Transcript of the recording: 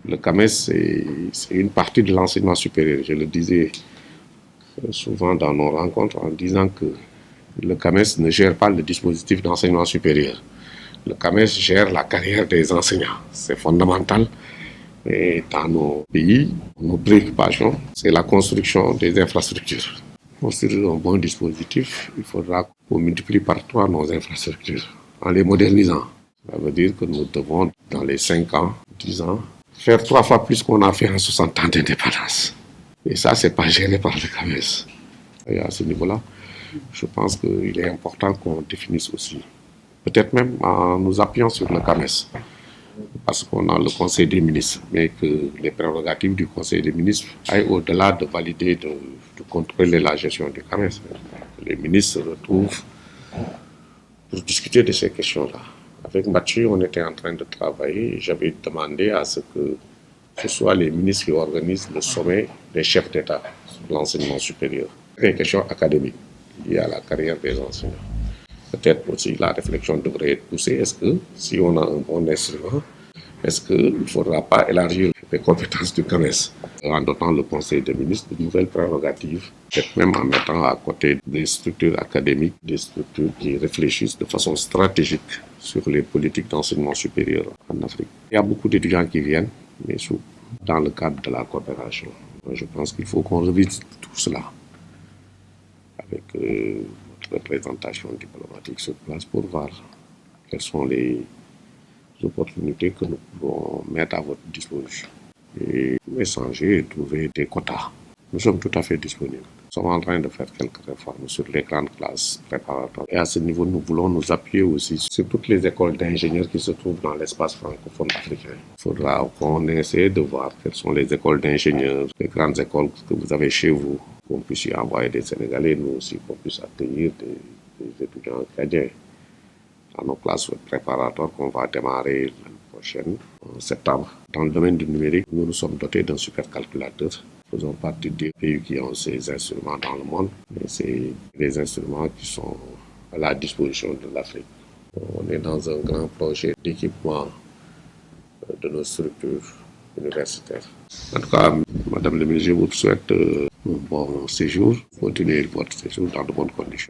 Le CAMES, c'est une partie de l'enseignement supérieur. Je le disais souvent dans nos rencontres en disant que le CAMES ne gère pas le dispositif d'enseignement supérieur. Le CAMES gère la carrière des enseignants. C'est fondamental. Et dans nos pays, nos préoccupations, c'est la construction des infrastructures. Pour construire un bon dispositif, il faudra qu'on multiplie par 3 nos infrastructures en les modernisant. Ça veut dire que nous devons, dans les 5 ans, 10 ans, faire 3 fois plus qu'on a fait en 60 ans d'indépendance. Et ça, ce n'est pas géré par le CAMES. Et à ce niveau-là, je pense qu'il est important qu'on définisse aussi, peut-être même en nous appuyant sur le CAMES, parce qu'on a le Conseil des ministres, mais que les prérogatives du Conseil des ministres aillent au-delà de valider, de contrôler la gestion du CAMES. Les ministres se retrouvent pour discuter de ces questions-là. Avec Mathieu, on était en train de travailler. J'avais demandé à ce que ce soit les ministres qui organisent le sommet des chefs d'État sur l'enseignement supérieur. Des questions académiques liées à la carrière des enseignants. Peut-être aussi la réflexion devrait être poussée. Est-ce que si on a un bon instrument, est-ce qu'il ne faudra pas élargir les compétences du CAMES en dotant le Conseil des ministres de nouvelles prérogatives, peut-être même en mettant à côté des structures académiques, des structures qui réfléchissent de façon stratégique sur les politiques d'enseignement supérieur en Afrique. Il y a beaucoup d'étudiants qui viennent, mais dans le cadre de la coopération. Je pense qu'il faut qu'on revisite tout cela avec notre représentation diplomatique sur place pour voir quelles sont les opportunités que nous pouvons mettre à votre disposition. Et échanger et trouver des quotas. Nous sommes tout à fait disponibles. Nous sommes en train de faire quelques réformes sur les grandes classes préparatoires. Et à ce niveau, nous voulons nous appuyer aussi sur toutes les écoles d'ingénieurs qui se trouvent dans l'espace francophone africain. Il faudra qu'on essaie de voir quelles sont les écoles d'ingénieurs, les grandes écoles que vous avez chez vous, qu'on puisse y envoyer des Sénégalais, nous aussi, qu'on puisse accueillir des étudiants acadiens dans nos classes préparatoires qu'on va démarrer l'année prochaine, en septembre. Dans le domaine du numérique, nous nous sommes dotés d'un supercalculateur. Nous faisons partie des pays qui ont ces instruments dans le monde. Et c'est des instruments qui sont à la disposition de l'Afrique. On est dans un grand projet d'équipement de nos structures universitaires. En tout cas, Madame le ministre, je vous souhaite un bon séjour. Continuez votre séjour dans de bonnes conditions.